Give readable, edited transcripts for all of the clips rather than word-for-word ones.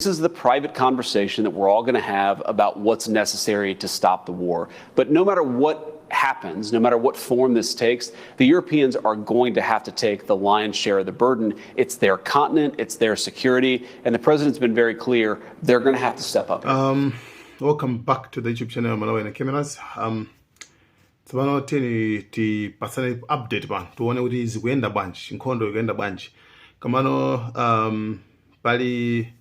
This is the private conversation that we're all going to have about what's necessary to stop the war. But no matter what happens, no matter what form this takes, the Europeans are going to have to take the lion's share of the burden. It's their continent, it's their security, and the president's been very clear they're going to have to step up. Welcome back to the YouTube channel Malawi and Cameras. Tsopano ti pasane update ba tuone kuti zikuenda bwanji, nkhondo ikuenda bwanji. Kamano pali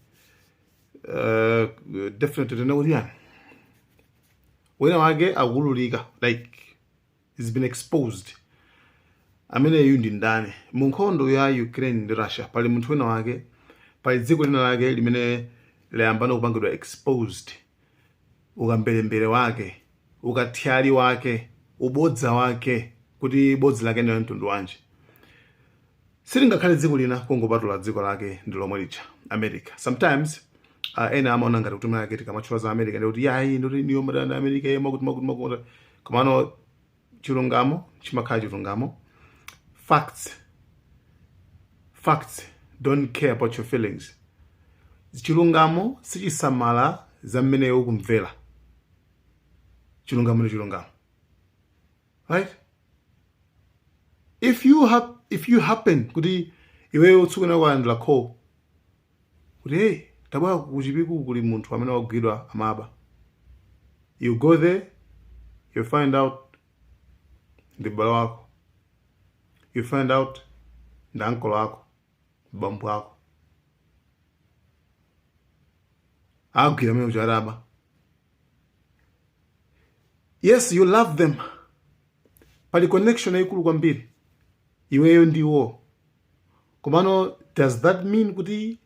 definitely no kuti wena wake akululika, like it's been exposed. Amene yundi ndani mu nkhondo ya Ukraine ndi Russia, pali munthu wina wake, pali dziko lina lake limene layambana kupangidwa exposed. Ukambelembere wake, ukathyali wake, ubodza wake, kuti bodzi lake ndi mtundu wanji. Silingakhale dziko lina kungopatula dziko lake ndi lomwe licha America. Sometimes ena amaona ngati kuti mlake tikamachula za America ndi kuti yayi ndi niyo madana America yema kuti makuti komano chilungamo chimakhala chilungamo. Facts don't care about your feelings. Chilungamo sichisamala za mmene ukumvera. Chilungamo ni chilungamo. Right? If you happen kuti iwe utsukuna kwa ndla call kuti hey tabwa kuchipiku kuli munthu amene wagwidwa amaba, you go there, you find out ndi balo wako, you find out ndi uncle wako, bambu wako agwira amene ucharaba. Yes, you love them. Pali connection yayikulu kwambiri iweyo ndiwo. Komano does that mean kuti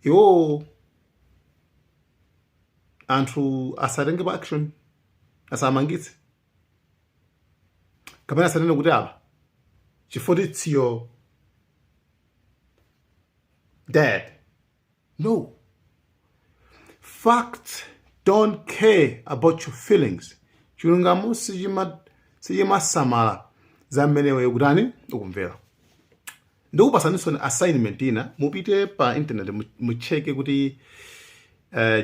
iwo anthu asatenge pa action, asamangitse? Kapena asanene kuti apa chifukwa it's your dad? No. Facts don't care about your feelings. Chilungamo sichimasamala za mmenewe kutani ukumvera. Ndikupasaniso ni assignment ina, mupite pa internet mucheke kuti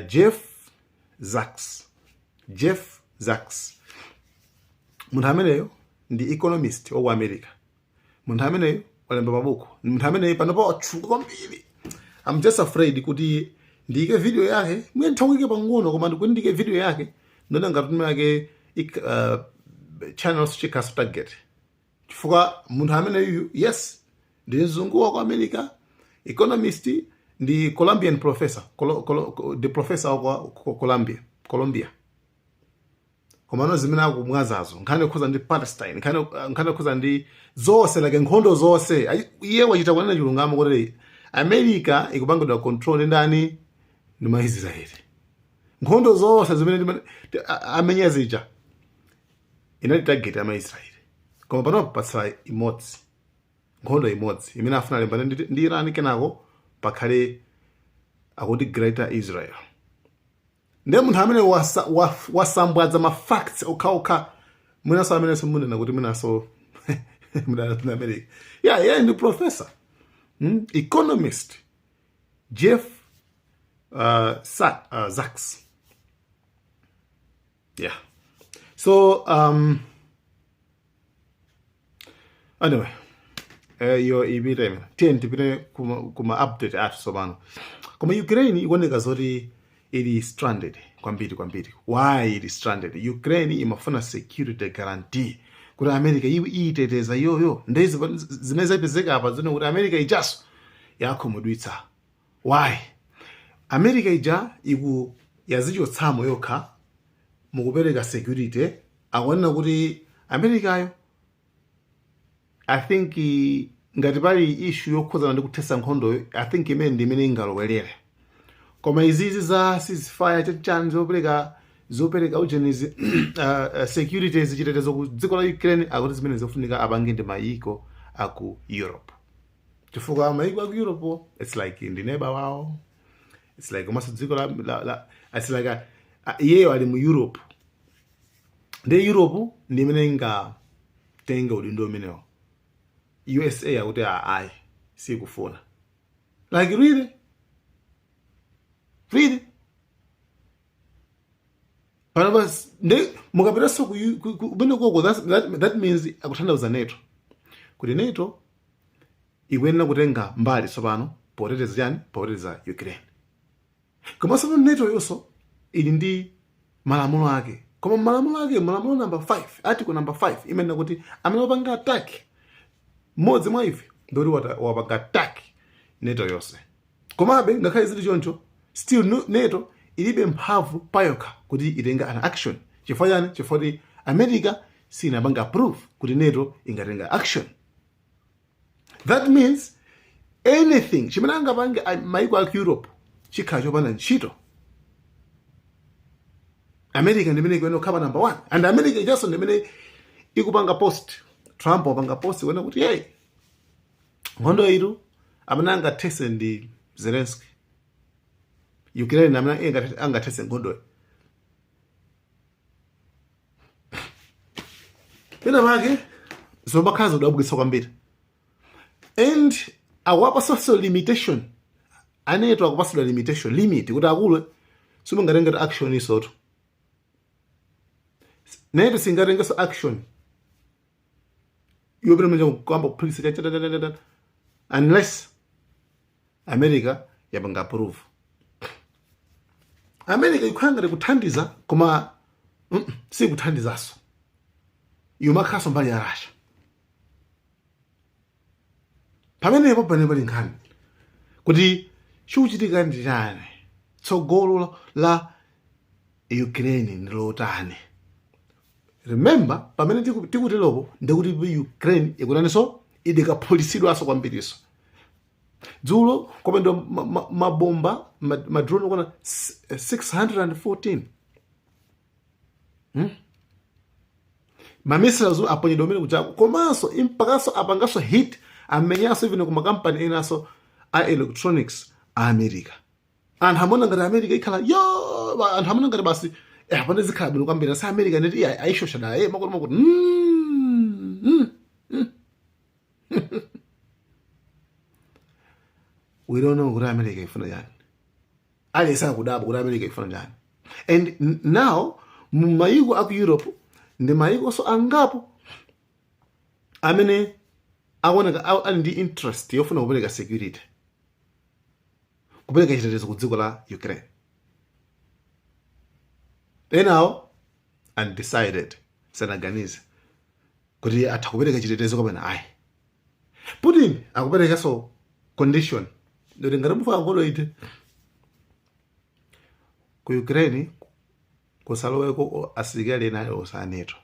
Jeff Sachs. Munthu ameneyo ndi economist wa America. Munthu ameneyo walemba mabuku. Munthu ameneyo panopa watchuka kwambiri. I'm just afraid kuti ndike video yake, mwe nthawike pang'ono koma kuti ndike video yake ndona ngati tume yake channels chikasu target. Chifukwa munthu ameneyo, yes, ndi mzungu wa America, economist, ndi Colombian professor, the professor wa Colombia. Komano zimene akumwazazo nkhani okhuza ndi Palestine, nkhani okhuza ndi zonse, like nkhondo zonse. Iye wachita kunena chilungamo kuti America ikupangidwa control ndani ndi Maisraeli. Nkhondo zonse zimene amenya zija inali target ya Maisraeli. Koma pano pasala imodzi, nkhondo imodzi imene afuna lembana ndi Iran, kenako pakhale akuti Greater Israel. Ndiye munthu amene wasambwadza ma facts okhaokha mwinaso amene simunena kuti mwinaso mudana America. Yeah, ndi professor, economist Jeff Sachs. Yeah. So anyway, yo ibita tipite kuma update athu tsopano. Koma Ukraine ikuoneka zoti ili stranded kwambiri. Why ili stranded? Ukraine imafuna security guarantee kuti America iyiteteza yoyo ndezi zimene zapezeka apa zino kuti America ijaso yakhumudwitsa. Why? America ija yazichotsamo yokha mukupereka security. Akuonena kuti Americayo, I think ngati pali issue yokhuzana ndi kuthesa nkhondo, I think imene ndi imene ingalowelere. Koma izizi za ceasefire chani zopereka ujenizi security zichitetezo ku dziko la Ukraine, akuti zimene zofunika apange ndi mayiko aku Europe. Chifukwa mayiko aku Europe, it's like ndi neighbor wawo. It's like almost dziko la it's like yeyo ali mu Europe. Ndi Europe ndi imene ingatenga udindo umenewo. USA akuti ayi sikufuna. Like really? Really? Panopa mukapitaso kumene koko, that means akutanthauza NATO kuti NATO ikuyenera kutenga mbali tsopano poteteza chani, poteteza Ukraine. Komanso NATO yonso ili ndi malamulo ake, koma malamulo number 5, article number 5 imenena kuti amene wapanga attack mmodzi mwa ife ndoti wapanga attack NATO yonse. Komabe ngakhale zili choncho, still NATO ilibe mphamvu payokha kuti itenga an action. Chifukwa chani? Chifukwa kuti America sinapanga approve kuti NATO ingatenga action. That means anything chimene angapange maiko a Europe chikhala chopanda ntchito, America ndimene ikuyenera kukhala number 1, and America ichonso ndimene ikupanga post. Trump wapanga post kuona kuti hey, nkhondo itu amene angathese ndi Zelensky, Ukraine amene angathese nkhondo. Pena pake zobakhazi udabukitsa kwambiri, and awapa social limitation. Aneto akupasula limitation, limit kuti akulu simungatenga action isoto. NATO singatenga action yopita manje kwamba police unless America yapanga approve. America ikhanga kuthandiza koma sikuthandizaso, yumakhaso mbali ya Russia. Pamenepo pali nkhani kuti chikuchitika ndi chani, tsogolo la Ukraine ndilotani. Remember, pamene tikuteropo ndikuti Ukraine ikutanso idikapholisidwaso kwambiriso. Dzulo komendo mabomba madrone kona 614. Mamissiles aponyedwa umene kuchako, komanso impakaso apangaso hit amenyaso even kuma company enaso a electronics a America. Anthu amona ngati America ikhala yo, anthu amona ngati basi apane zikhala bwino kwambiri sa America ndeti ayishosha naye makuti we don't know kuti America ifuna chani. Aliyesa kudaba kuti America ifuna chani. And now mumayiko aku Europe ndi mayiko so angapo amene aoneka ali ndi interest yofuna kupereka security, kupereka chitetezo ku dziko la Ukraine. Enawo undecided sanaganize kuti atha kupereka chitetezo kapena ayi. Putin akupereka so condition ndoti ngati mufa nkhondo ite ku Ukraine kusaloweko asilikali ena osa NATO.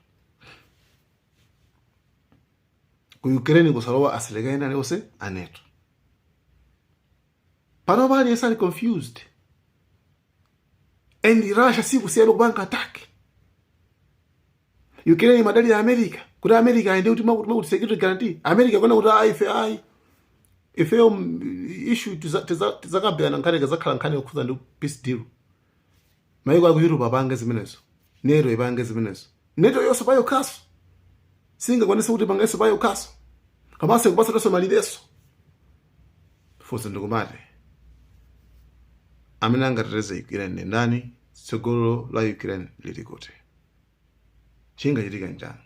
Ku Ukraine kusalowa asilikali ena ose a NATO. Pano pali yesali confused, and Russia sikusiyana kupanga attack. Ukraine madali ya America kuti America aende kuti makuti security guarantee. America kona kuti ife issue tizakambirana nkhani zakhala nkhani yokhuza ndi peace deal. Mayiko aku Europe apange zimenezo, NATO ipange zimenezo. NATO yonse payo kaso singakwanisa kuti pangenso payo kaso, kamase kupasa tonse malideso. Fuso ndikumati amene angateteze Ukraine ndi ndani, tsogolo la Ukraine lili kuti chingachitika njani.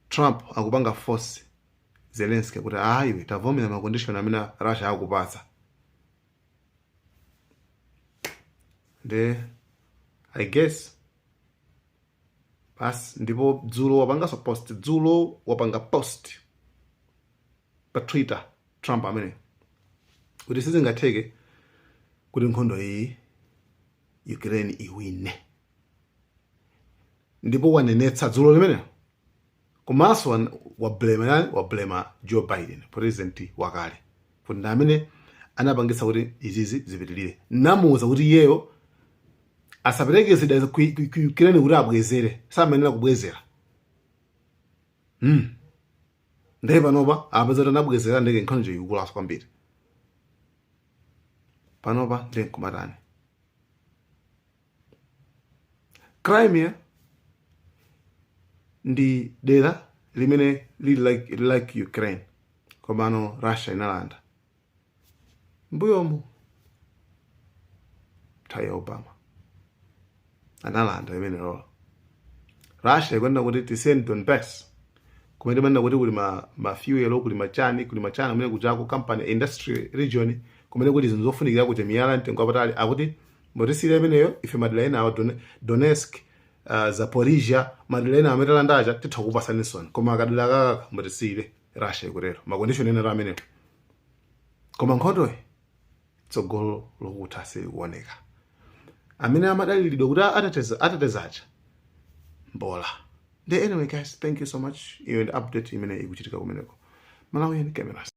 Trump akupanga force Zelensky kuti ayiwe tavomera ma condition amene Russia akupatsa. I guess pas ndipo dzulo wapanga post pa Twitter Trump amene kuti sizingatheke kuti nkhondo iyi Ukraine iwine. Ndipo wanenetsa dzulo limene komanso wablema Joe Biden, president wakale, kuti ndi amene anapangitsa kuti izizi zipitirire. Namuwuza kuti iyeyo asapereke zida ku Ukraine kuti abwezere, samenera kubwezera. Ndiye panopa apeza anabwezera ndeke nkhondo ikulaso kwambiri. Panopa ndi nkumatani. Crimea ndi dera limene like Ukraine, komano Russia inalanda. Mbuyomu nthawi ya Obama analanda imeneyo. Russia ikwenda kuti tisend Donbass kumene manena kuti kuli ma fuel kuli machani kumene kuchako company industry region kumene kuti zinthu zofunikira kuti miyala mtengo wapatali akuti motisire imeneyo ife madera ena awo Donetsk, Zaporizhia madera ena amene talandacha titha kupasanisoni koma akadera kaka motisire Russia ikutero makondishoni ena amenewo. Koma nkhondoyi tsogolo lokutha sikuoneka. Amene amadalilidwa kuti atatezacha mbola. Anyway guys, thank you so much. You and update imene ikuchitika kumeneko. Malawi and cameras.